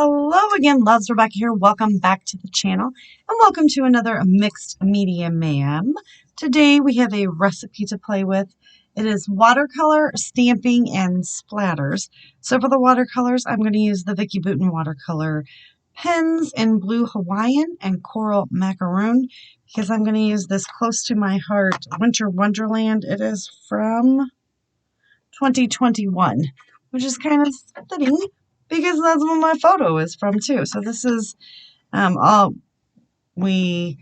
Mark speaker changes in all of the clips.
Speaker 1: Hello again, loves. Rebecca here. Welcome back to the channel and welcome to another mixed media mayhem. Today we have a recipe to play with. It is watercolor, stamping, and splatters. So for the watercolors, I'm going to use the Vicki Boutin watercolor pens in Blue Hawaiian and Coral Macaroon because I'm going to use this close to my heart Winter Wonderland. It is from 2021, which is kind of fitting because that's what my photo is from too. So this is all we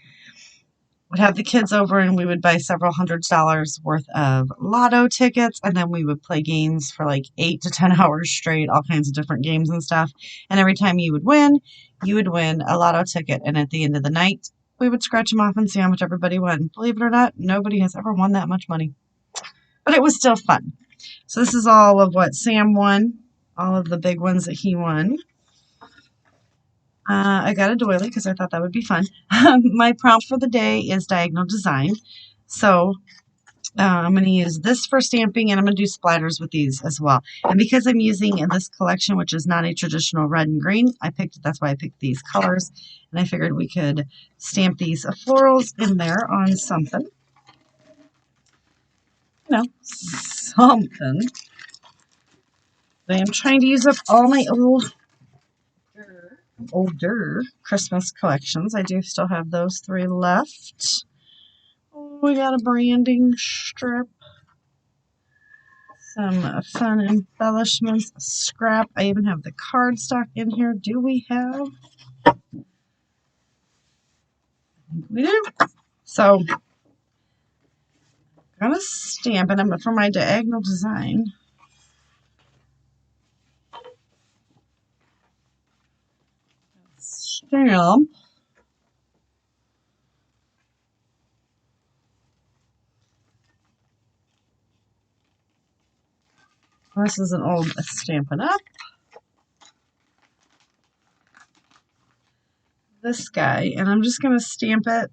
Speaker 1: would have the kids over and we would buy several $100s worth of lotto tickets, and then we would play games for like 8 to 10 hours straight, all kinds of different games and stuff. And every time you would win a lotto ticket, and at the end of the night we would scratch them off and see how much everybody won. Believe it or not, nobody has ever won that much money, but it was still fun. So this is all of what Sam won, all of the big ones that he won. I got a doily because I thought that would be fun. My prompt for the day is diagonal design. So I'm going to use this for stamping, and I'm going to do splatters with these as well. And because I'm using in this collection, which is not a traditional red and green, that's why I picked these colors. And I figured we could stamp these florals in there on something. You know, something. I am trying to use up all my older Christmas collections. I do still have those 3 left. Oh, we got a branding strip, some fun embellishments, a scrap. I even have the cardstock in here. Do we have? I think we do. So I'm gonna stamp it for my diagonal design. Stamp. This is an old Stampin' Up. This guy, and I'm just going to stamp it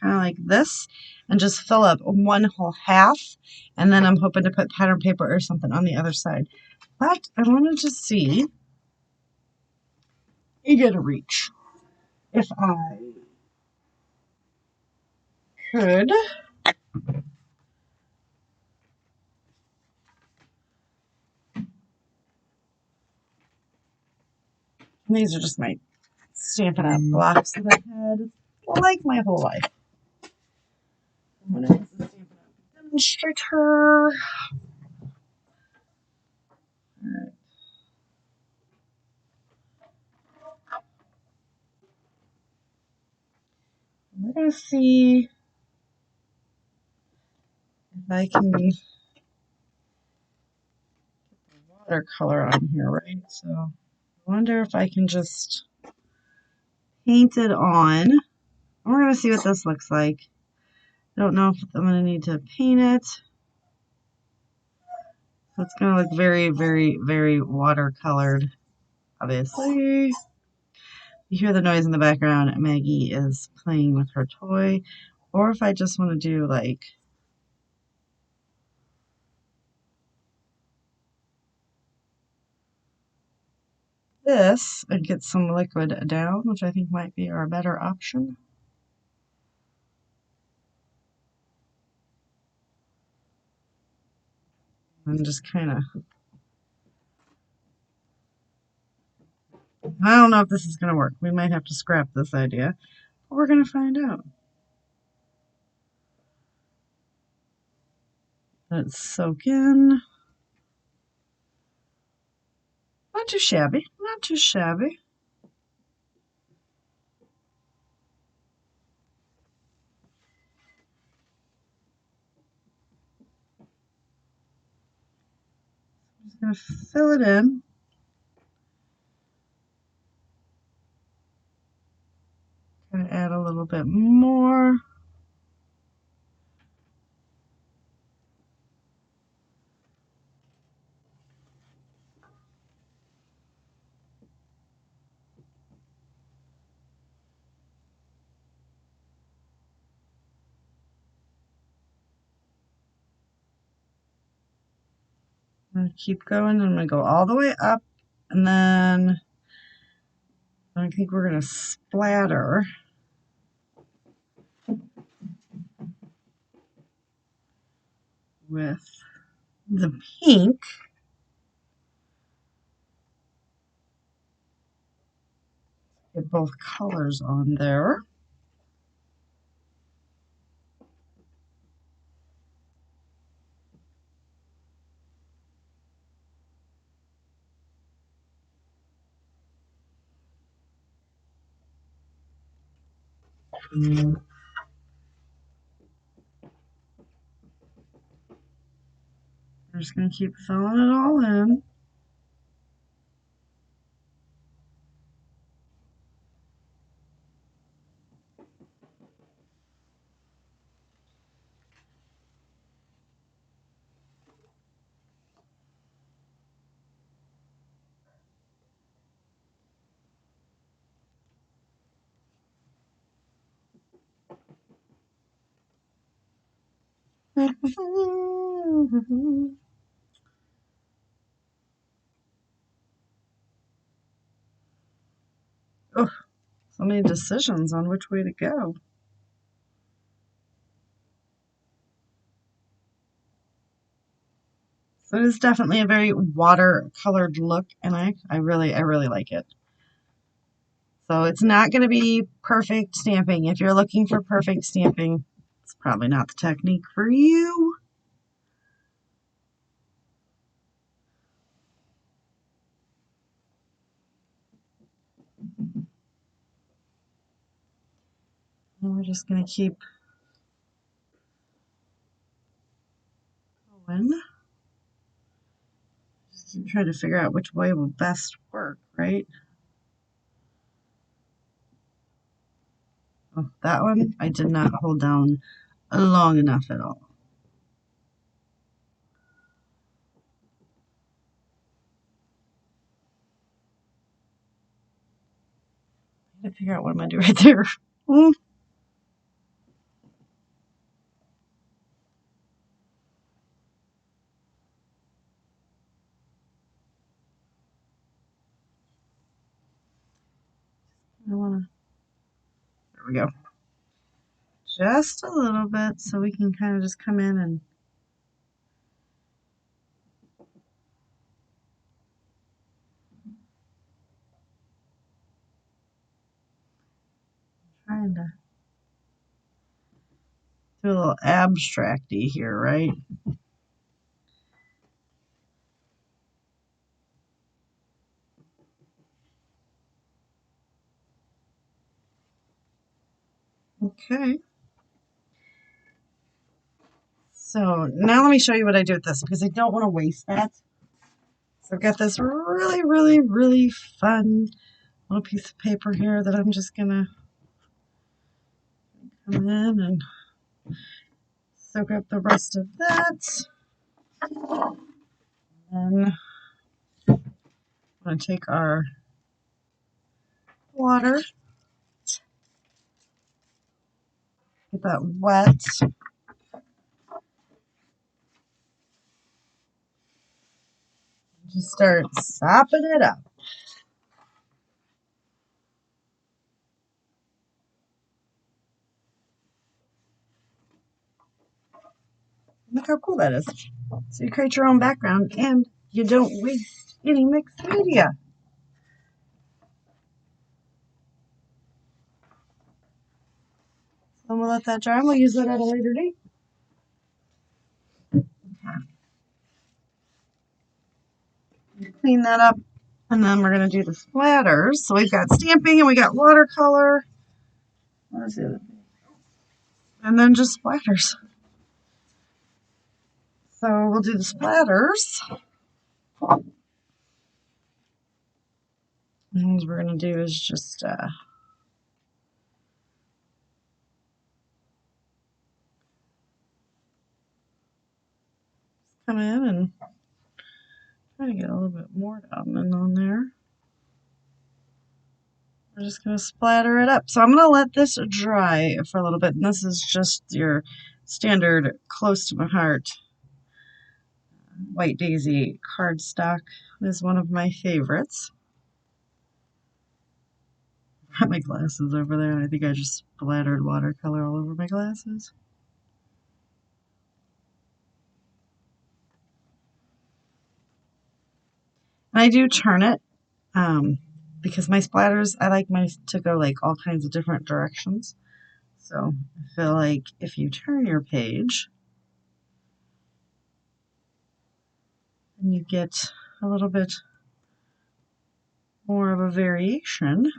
Speaker 1: kind of like this and just fill up 1 whole half, and then I'm hoping to put pattern paper or something on the other side. But I wanted to see, you get a reach, if I could these are just my Stampin' Up blocks that I've had like my whole life. I'm going to use the Stampin' Up demonstrator. Alright. We're going to see if I can get the watercolor on here, right? So I wonder if I can just paint it on. We're going to see what this looks like. I don't know if I'm going to need to paint it. So it's going to look very, very, very watercolored, obviously. You hear the noise in the background. Maggie is playing with her toy. Or if I just want to do like this and get some liquid down, which I think might be our better option. And just kind of, I don't know if this is going to work. We might have to scrap this idea, but we're going to find out. Let it soak in. Not too shabby, not too shabby. I'm just going to fill it in. Going to add a little bit more. I'm going to keep going. I'm going to go all the way up, and then I think we're going to splatter with the pink. Get both colors on there. I'm just going to keep filling it all in. Oh, so many decisions on which way to go. So it is definitely a very watercolored look, and I really like it. So it's not going to be perfect stamping. If you're looking for perfect stamping, it's probably not the technique for you. And we're just going to keep going. Just keep trying to figure out which way will best work, right? Oh, that one I did not hold down long enough at all. I gotta figure out what I'm gonna do right there. I wanna. There we go. Just a little bit, so we can kind of just come in and trying to do a little abstracty here, right? Okay. So now let me show you what I do with this, because I don't want to waste that. So I've got this really fun little piece of paper here that I'm just gonna come in and soak up the rest of that. And I'm gonna take our water, get that wet. Just start sopping it up. Look how cool that is. So you create your own background and you don't waste any mixed media. So I'm gonna let that dry and we'll use that at a later date. Clean that up, and then we're gonna do the splatters. So we've got stamping and we got watercolor. What is it? And then just splatters. So we'll do the splatters. And what we're going to do is just come in and try to get a little bit more down and on there. We're just going to splatter it up. So I'm going to let this dry for a little bit. And this is just your standard close to my heart White Daisy cardstock. Is one of my favorites. Got my glasses over there, and I think I just splattered watercolor all over my glasses. And I do turn it because my splatters, I like mine to go like all kinds of different directions. So I feel like if you turn your page, then you get a little bit more of a variation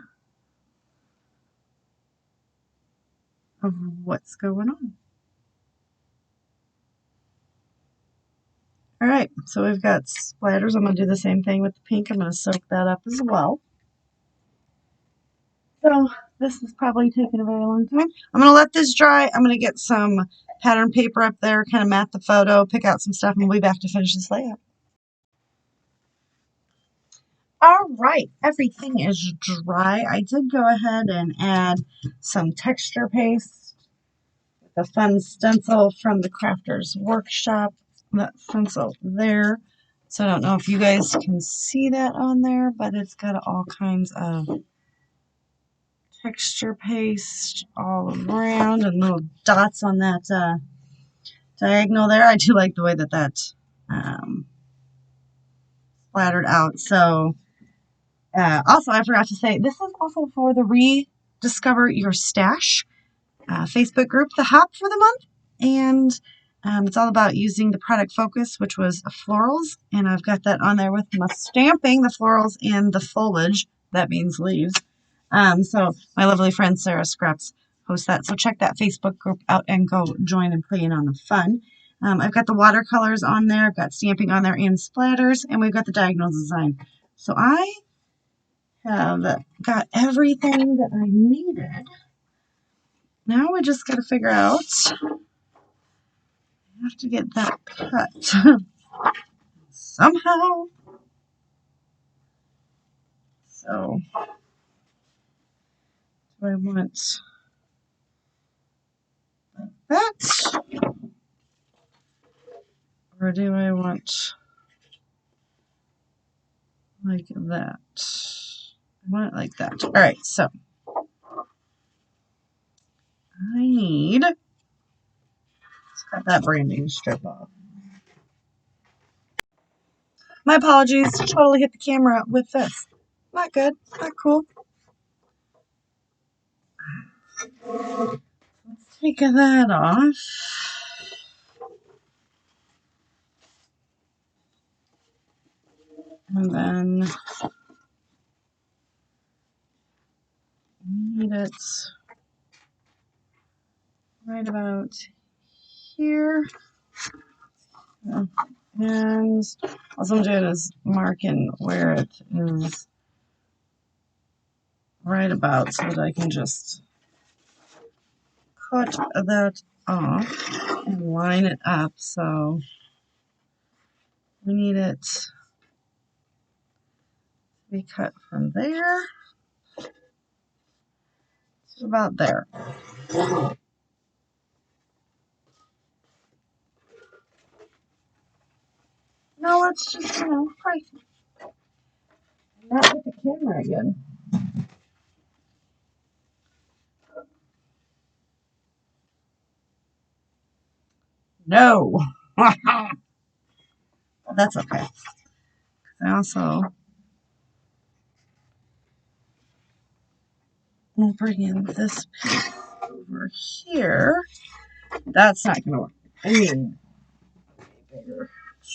Speaker 1: of what's going on. All right, so we've got splatters. I'm going to do the same thing with the pink. I'm going to soak that up as well. So this is probably taking a very long time. I'm going to let this dry. I'm going to get some pattern paper up there, kind of mat the photo, pick out some stuff, and we'll be back to finish this layout. All right, everything is dry. I did go ahead and add some texture paste, the fun stencil from the Crafters Workshop, that stencil there. So I don't know if you guys can see that on there, but it's got all kinds of texture paste all around and little dots on that diagonal there. I do like the way that that splattered out. So also, I forgot to say, this is also for the Rediscover Your Stash Facebook group, the Hop for the month. And it's all about using the product focus, which was florals. And I've got that on there with my stamping, the florals and the foliage. That means leaves. So my lovely friend Sarah Scraps hosts that. So check that Facebook group out and go join and play in on the fun. I've got the watercolors on there. I've got stamping on there and splatters. And we've got the diagonal design. So I have got everything that I needed. Now we just got to figure out, I have to get that cut somehow. So, do I want like that? Or do I want like that? I want it like that. All right, so I need, let's cut that branding strip off. My apologies, totally hit the camera with this. Not good, not cool. Let's take that off. And then need it right about here. And all I'm doing is marking where it is right about so that I can just cut that off and line it up. So we need it to be cut from there to about there. Now let's just, price it. Not with the camera again. No. That's okay. I also will bring in this piece over here. That's not going to work. I mean, bigger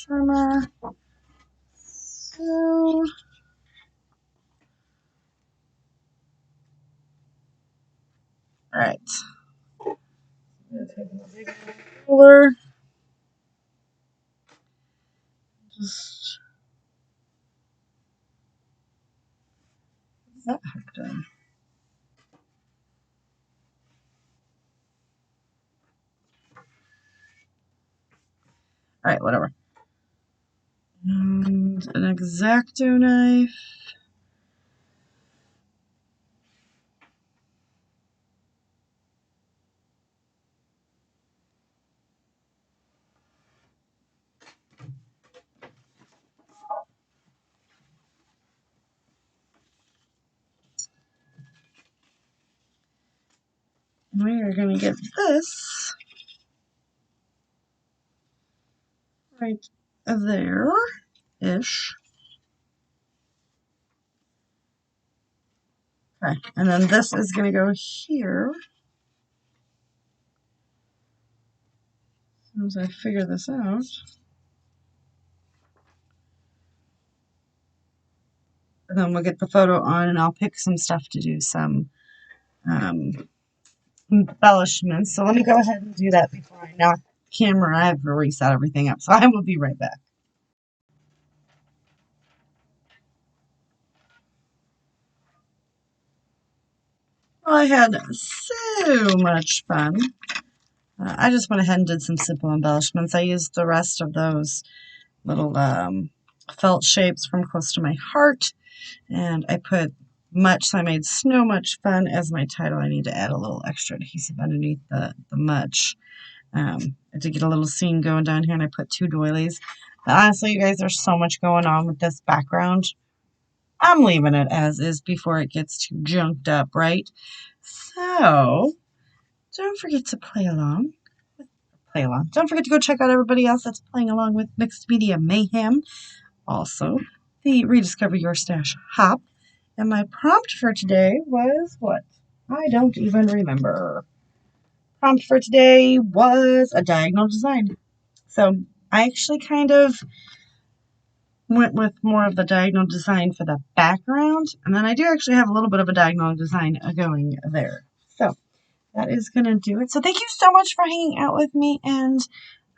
Speaker 1: trimmer. So, all right. I'm going to take a big ruler. Just that hooked in. All right, whatever. And an X-Acto knife. We are going to get this right there-ish. Okay, and then this is going to go here. As soon as I figure this out. And then we'll get the photo on, and I'll pick some stuff to do some embellishments. So let me go ahead and do that before I knock camera. I have to reset everything up, so I will be right back. Well, I had so much fun. I just went ahead and did some simple embellishments. I used the rest of those little felt shapes from Close to My Heart, and I put much, so I made Snow Much Fun as my title. I need to add a little extra adhesive underneath the much. I did get a little scene going down here, and I put 2 doilies. But honestly, you guys, there's so much going on with this background. I'm leaving it as is before it gets too junked up, right? So, don't forget to play along. Don't forget to go check out everybody else that's playing along with Mixed Media Mayhem. Also, the Rediscover Your Stash Hop. And my prompt for today was what? I don't even remember. Prompt for today was a diagonal design. So I actually kind of went with more of the diagonal design for the background. And then I do actually have a little bit of a diagonal design going there. So that is going to do it. So thank you so much for hanging out with me, and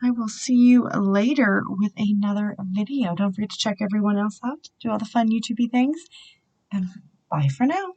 Speaker 1: I will see you later with another video. Don't forget to check everyone else out, do all the fun YouTube-y things, and bye for now.